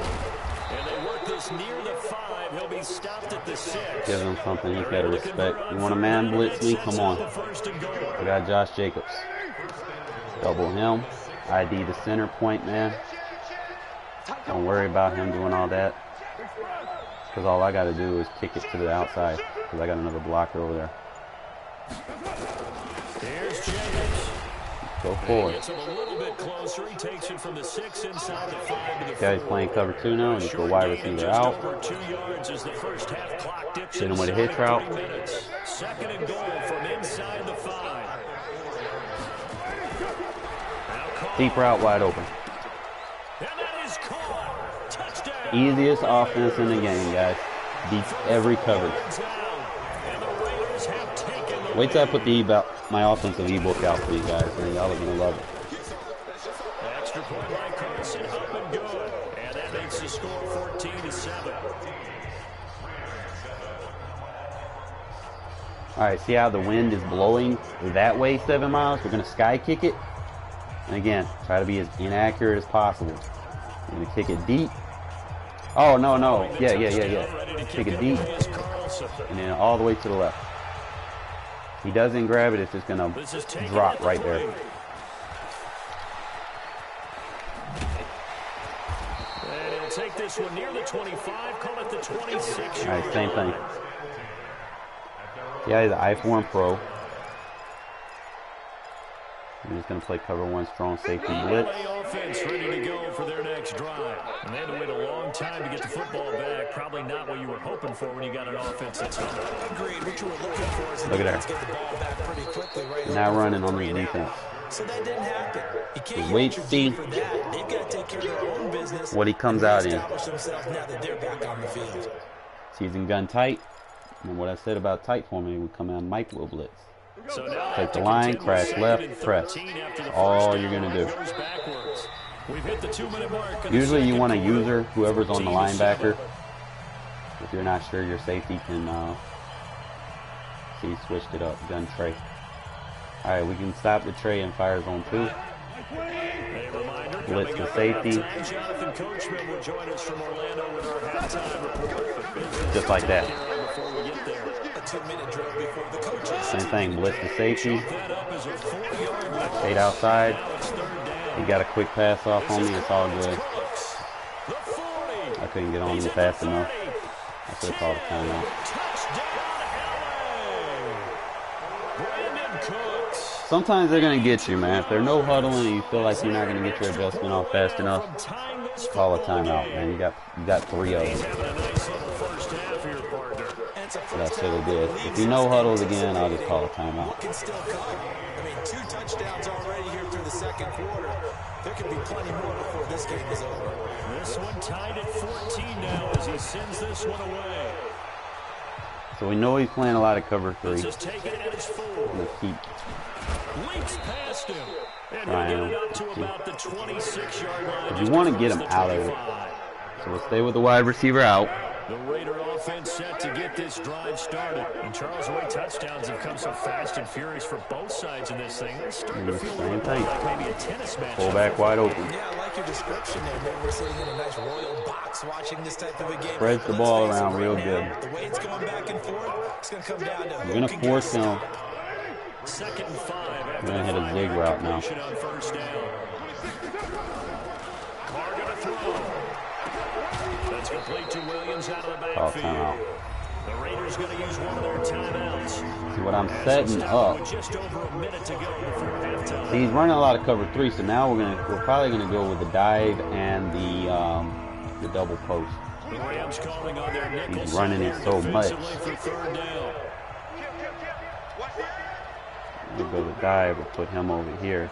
And they work this near the 5. He'll be stopped at the 6. Give him something he's got to respect. You want a man blitz me? Come on. We got Josh Jacobs. Double him. ID the center point man. Don't worry about him doing all that. Because all I got to do is kick it to the outside. Because I got another blocker over there. Here's Jacobs. Go forward. Gets him a little bit closer. He takes it from the 6 inside the 5 to the 4. Guy's playing cover 2 now. And just go wide receiver out. Over 2 yards as the first half clock dips. Hit him with a hitch route. 2nd and goal from inside the 5. Deep route wide open. And that is caught. Touchdown. Easiest offense in the game, guys. Beats every coverage. Wait till I put the my offensive ebook out for you guys, and y'all are gonna love it. Extra point by Carson, up and good. And that makes the score 14-7. Alright, see how the wind is blowing that way 7 miles? We're gonna sky kick it. And again, try to be as inaccurate as possible. We're gonna kick it deep. Oh, no. Yeah. Kick it deep. And then all the way to the left. He doesn't grab it, it's just gonna drop right there. And he'll take this one near the 25, call it the 26. Alright, same thing. Yeah, he's an I-form pro. I'm just going to play cover one strong safety blitz. Offense ready to go for their next drive. And they had to wait a long time to get the football back. Probably not what you were hoping for when you got an offense that's coming. Agreed. What you were looking for is look at get the ball back pretty quickly, right? Now running on the defense. So that didn't happen. You can't wait to see for that. They've got to take care of their own business. What he comes out in. Themselves now that they're back on the field. Season gun tight. And what I said about tight forming, it would come out micro blitz. So now take the line, crash left, press. All you're going to do. We've hit the 2-minute mark. Usually you want a user, whoever's on the linebacker. If you're not sure, your safety can see, he switched it up. Gun Trey. Alright, we can stop the Trey and fire zone 2. Blitz to safety. Just like that. Same thing, blitz to safety. Stayed outside. He got a quick pass off on me, it's all good. I couldn't get on him fast enough. I should have called a timeout. Sometimes they're going to get you, man. If they're no huddling and you feel like you're not going to get your adjustment off fast enough, call a timeout, man. You got 3 of them. That's what it did. If you no huddles again, I'll just call a timeout. I mean, 2 touchdowns already here through the second quarter. There could be plenty more before this game is over. This one tied at 14 now as he sends this one away. So we know he's playing a lot of cover 3. Just take it at his 4. Keep leaps past him. And he'll get it up to about the 26-yard line. You want to get him out of it. So we'll stay with the wide receiver out. The Raider offense set to get this drive started. And Charles, the way touchdowns have come so fast and furious for both sides in this thing, it's starting to feel like maybe a tennis match. Fullback wide open. Yeah, I like your description there. Maybe we're sitting in a nice royal box watching this type of a game. Spreads the ball around real good. The way it's going back and forth, it's going to come down to we're going to force him. 2nd and 5. We're going to hit a zig route now. On first down. Carr going to throw. That's complete to Williams out of the backfield. Timeout. The Raiders going to use one of their timeouts. See what I'm setting up. Just over a minute to go before halftime. See, he's running a lot of cover 3, so now we're probably gonna go with the dive and the double post. The Rams calling on their nickel. He's running it so much. We'll go to dive. We'll put him over here.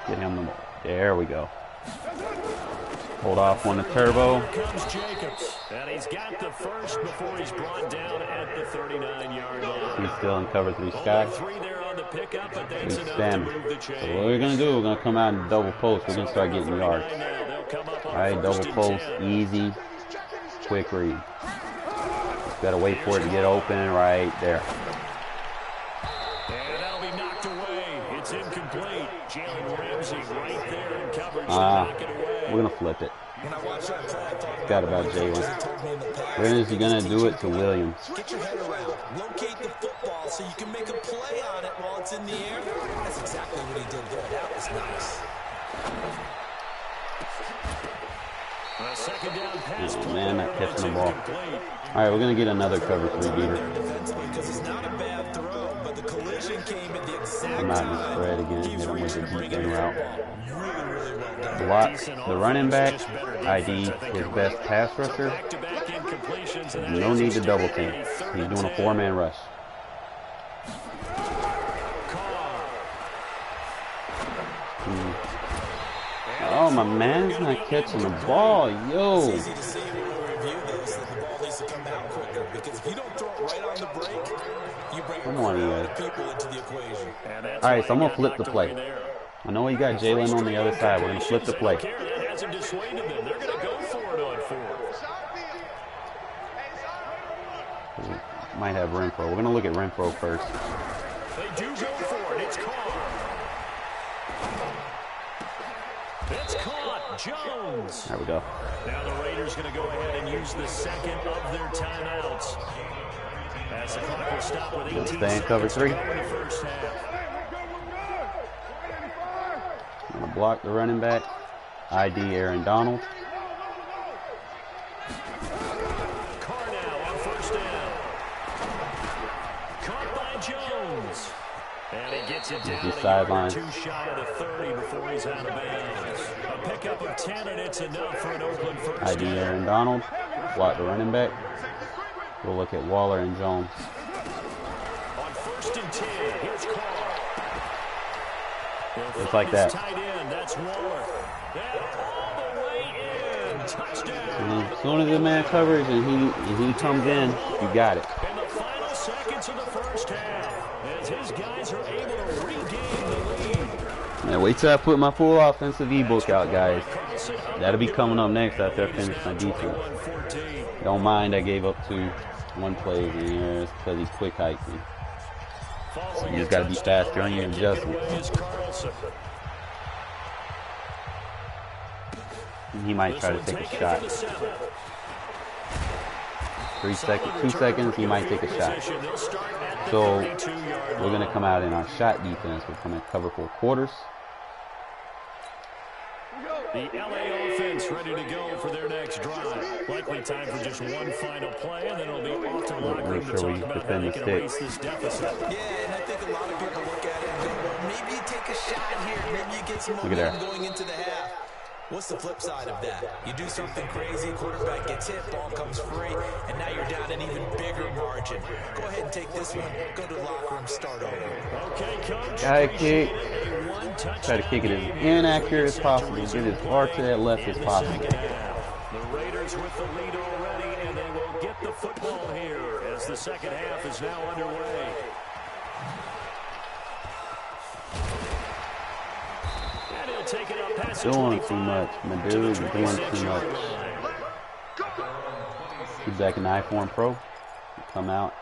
Get him the. There we go. Hold off on the turbo. Here comes Jacobs, and he's got the first before he's brought down at the 39-yard line. He's still in cover 3 sky. He's spamming. So what we're going to do, we're going to come out in double post. We're going to start getting yards. All right, double post, easy, quick read. Just got to wait for it to get open right there. And that'll be knocked away. It's incomplete. Jalen Ramsey right there in coverage to knock it away. We're going to flip it. Forgot about Jalen. When is he going to do it to Williams? Get your head around. Locate the football so you can make a play on it while it's in the air. That's exactly what he did there. That was nice. Second down pass. Oh, man, not catching the ball. All right, we're going to get another cover 3 beater. Come out and spread again. Hit him with the deep in route. Block the running back. ID his best pass rusher. No need to double team. He's doing a 4-man rush. Oh, my man's not catching the ball. Yo. review this, that the ball needs to come out quicker. Because if you don't throw it right on the break, you bring a lot of people into the equation. All right, so I'm going to flip the play. I know you got Jalen on the other side. We're going to flip the play. That hasn't dissuaded them. They're going to go for it on fourth. Might have Renfro. We're going to look at Renfro first. They do go for it. It's caught. It's caught. Jones. There we go. Now the Raiders going to go ahead and use the second of their timeouts. As the clock will stop with 18 stay in cover 3. in the first half. I'm going to block the running back. ID Aaron Donald. Carnell on first down. Caught by Jones. And he gets it down. Sideline. Too shy of the 30 before he's out of bounds. A pickup of 10, and it's enough for an Oakland first ID down. Aaron Donald. Block the running back. We'll look at Waller and Jones. On first and 10, here's Carr. Just like that. Tight end, that's Waller. And all the way in. Touchdown. And as soon as the man covers and he comes in, you got it. In the final seconds of the first half, as his guys are able to regain the lead. Now wait till I put my full offensive ebook out, guys. That'll be coming up next after I finish my defense. Don't mind I gave up 1 play in here. It's because he's quick hiking. So you just got to be faster on your adjustments. He might try to take a shot. 3 seconds, 2 seconds, he might take a shot. So we're going to come out in our shot defense. We're going to cover 4 quarters. The LA offense ready to go for their next drive. Likely time for just one final play, and then it'll be off to the locker room to talk about how they can erase this deficit. Yeah, and I think a lot of people look at it and go, well, maybe you take a shot here. Maybe you get some momentum going into the half. What's the flip side of that? You do something crazy, quarterback gets hit, ball comes free, and now you're down an even bigger margin. Go ahead and take this one, go to the locker room, start over. Okay, coach. Guy kick. Try to kick it as inaccurate as possible. Get as far to that left as possible. The Raiders with the lead already, and they will get the football here as the second half is now underway. And he'll take it up past the Doing 25. too much, my dude. You're doing too much. He's back in the I-Form Pro. Come out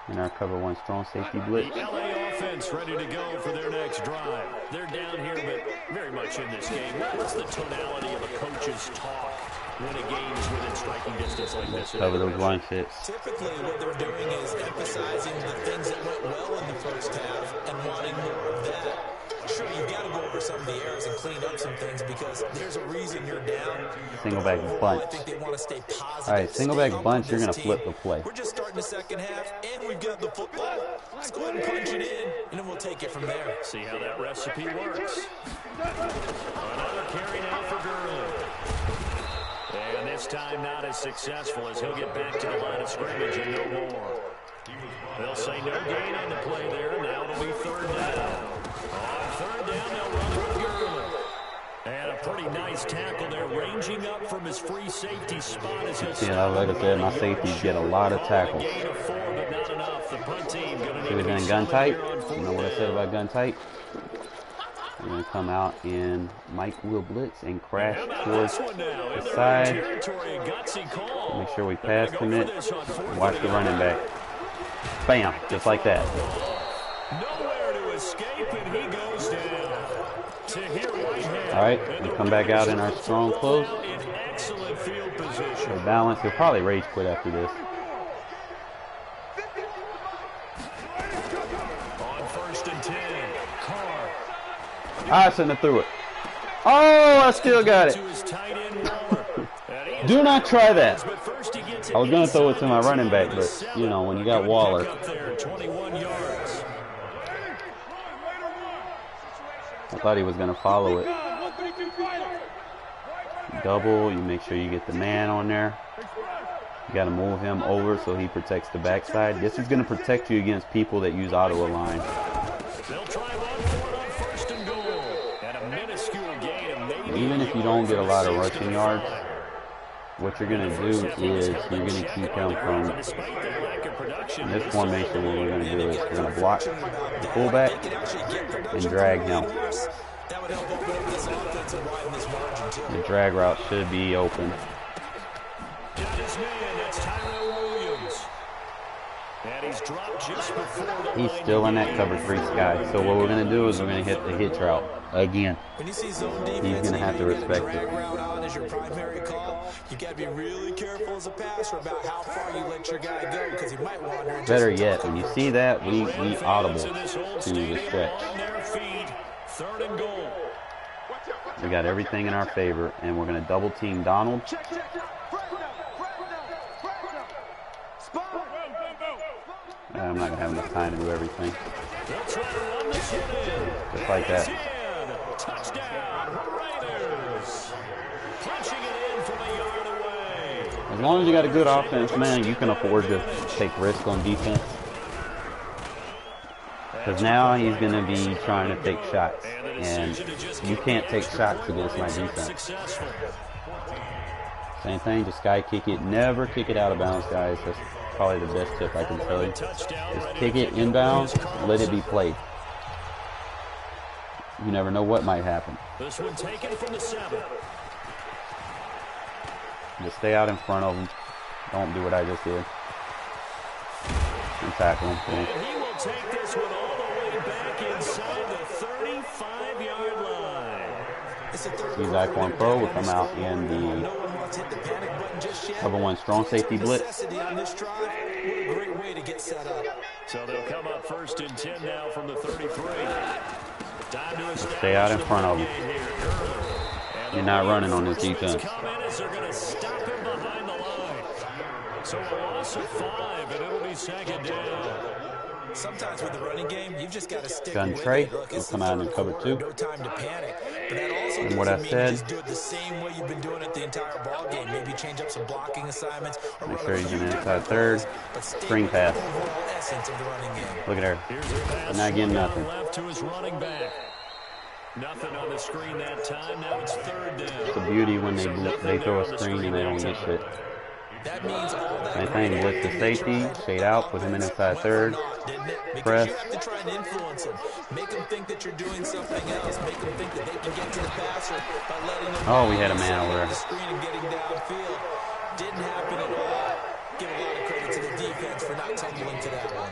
in our cover 1 strong safety blitz. The LA offense ready to go for their next drive. They're down here, but very much in this game. What's the tonality of a coach's talk when a game is within striking distance like this? Cover those line fits. Typically, what they're doing is emphasizing the things that went well in the first half and wanting more of that. Sure, you've got to go over some of the errors and clean up some things because there's a reason you're down. Single back bunch. I think they want to stay positive. All right, single back bunch, you're going to flip the play. We're just starting the second half, and we've got the football. Let's go ahead and punch it in, and then we'll take it from there. See how that recipe works. Another carry now for Gurley. And this time not as successful as he'll get back to the line of scrimmage and no more. They'll say no gain on the play there. Now it'll be third down. On third down, they'll run with Gurley. And a pretty nice tackle there, ranging up from his free safety spot as he'll like I said, my safeties get a lot of tackles. gain of 4, but not enough. The punt team going to See, we're need doing gun tight. You know what I said about gun tight? We're going to come out in Mike will blitz and crash towards the side. Make sure we pass commit. Watch the running back. Bam, just like that. Nowhere to escape, and he goes down. To here, Whitehead. All right, we come back out in our strong close. In excellent field position. For balance, he'll probably rage quit after this. On first and 10, Carr. I shouldn't have threw it. Oh, I still got it. To his tight end, Waller. Do not try that. But first he gets I was going to throw it to my running back, but, you know, when you got Waller. Up there, 21 yards. I thought he was going to follow it. Double, you make sure you get the man on there. You got to move him over so he protects the backside. This is going to protect you against people that use auto-align. They'll try one for it on first and goal. At a minuscule gain of maybe Even if you don't get a lot of rushing yards, what you're going to do is you're going to keep him from, in this formation, what we're going to do is we're going to block the fullback and drag him. The drag route should be open. He's still in that cover 3 sky. So what we're going to do is we're going to hit the hitch route again. He's going to have to respect it. You got to be really careful as a passer about how far you let your guy go, because he might wander. Better yet, when you see that, we audible to the stretch. We got everything in our favor, and we're going to double team Donald. I'm not going to have enough time to do everything. Just like that. Touchdown, Raiders. Punching it in from a yard away. As long as you got a good offense, man, you can afford to take risk on defense. Because now he's going to be trying to take shots. And you can't take shots against my defense. Same thing, just sky kick it. Never kick it out of bounds, guys. That's probably the best tip I can tell you. Just kick it inbounds, let it be played. You never know what might happen. This one taken from the 7. Just stay out in front of him. Don't do what I just did. And tackle him. And he will take this one all the way back inside the 35-yard line. He's Icon Pro will come out in the cover 1 strong safety blitz. So they'll come up 1st and 10 now from the 33. Stay out in front of him. You're not running on this defense. They're going to stop him behind the line. So a loss of 5, and it'll be 2nd down. Sometimes with the running game, you've just got to stick with Trey it. Look, will come out in cover 2. No time to panic. But that also and what I said, just do it the same way you've been doing it the entire ball game. Maybe change up some blocking assignments. Or make sure he's in the inside 3rd. Screen pass. Look at her. Not getting nothing. Left to his running back. Nothing on the screen that time. Now it's 3rd down. It's the beauty when they throw a screen and they don't get shit. That means all that same thing, blitz the safety, shade out, put him in inside 3rd, press. You have to try and influence him. Make him think that you're doing something else. Make him think that they can get to the passer by letting him. Oh, we had a man over there. The screen and getting downfield. Didn't happen at all. Give a lot of credit to the defense for not tumbling to that one.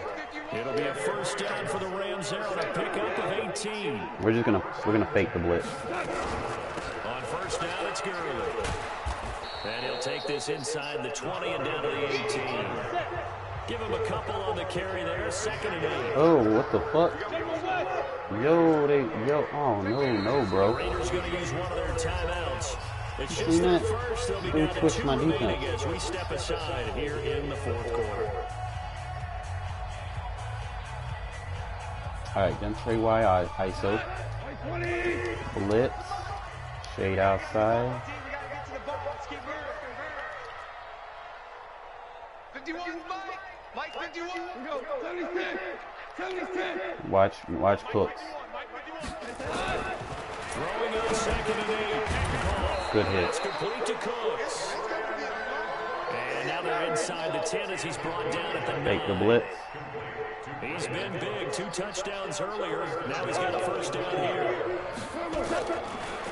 It'll be a 1st down for the Rams there on a pickup of 18. We're gonna fake the blitz. On 1st down, it's Gurley. And he'll take this inside the 20 and down to the 18. Give him a couple on the carry there. 2nd and 8. Oh, what the fuck? Oh no, bro. Raiders going to use one of their timeouts. It's just the first. They'll be down to 2 remaining as we step aside here in the 4th quarter. All right, then Trey Y ISO. Blitz. Shade outside. Watch Cooks. Throwing on 2nd and 8. Good hit. It's complete to Cooks. And now they're inside the 10 as he's brought down at the 9. Take the blitz. He's been big. 2 touchdowns earlier. Now he's got a 1st down here.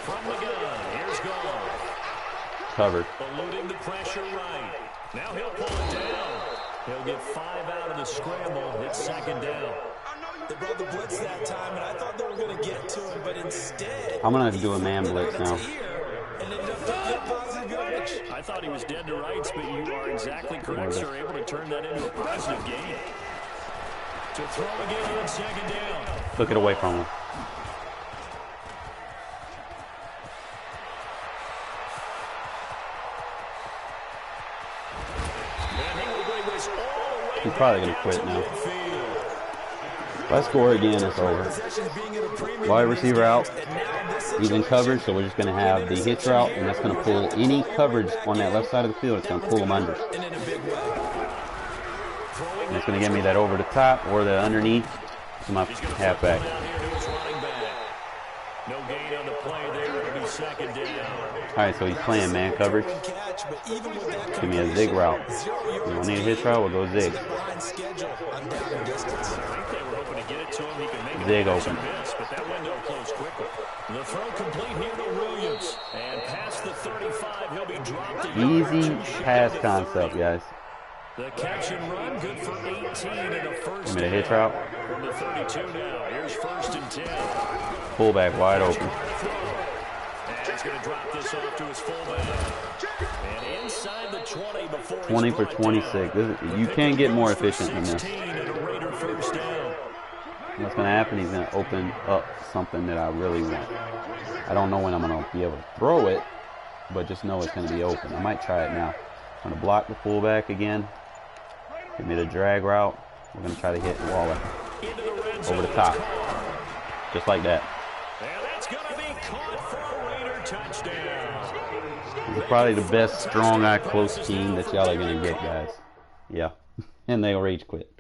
From the gun, here's Goff. Covered. Eluding the pressure right. Now he'll pull it down. He'll get 5 out of the scramble. It's 2nd down. They brought the blitz that time, and I thought they were going to get to him, but instead... I'm going to do a man blitz now. I thought he was dead to rights, but you are exactly correct. You're able to turn that into a positive gain. To throw again on 2nd down. Took it away from him. He's probably going to quit now. If I score again, it's over. Wide receiver out. He's in coverage, so we're just going to have the hitch route, and that's going to pull any coverage on that left side of the field. It's going to pull them under. And it's going to give me that over the top or the underneath to my halfback. No gain on the play there. It'll be 2nd down. Alright, so he's playing man coverage. Give me a zig route. You don't need a hitch route, we'll go zig. Zig open. The throw complete here to Williams. And past the 35, he'll be dropped. Easy pass concept, guys. The catch and run, good for 18 in the first. Give me the hitch route. From the 32 now. Here's 1st and 10. Fullback wide open. And he's going to drop this off to his fullback. And inside the 20 before 20 for 26. You can't get more efficient than this. What's going to happen, he's going to open up something that I really want. I don't know when I'm going to be able to throw it, but just know it's going to be open. I might try it now. I'm going to block the fullback again. Give me the drag route. We're going to try to hit Waller over the top. Just like that. And that's going to be caught for a Raider touchdown. This is probably the best strong eye close team that y'all are going to get, guys. Yeah. And they'll rage quit.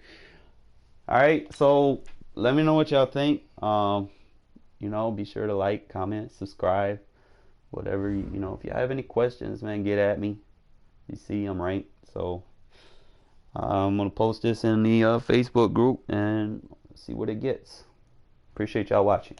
Alright, so let me know what y'all think. You know, be sure to like, comment, subscribe. Whatever, you know, if you have any questions, man, get at me. You see, I'm right. So I'm going to post this in the Facebook group and see what it gets. Appreciate y'all watching.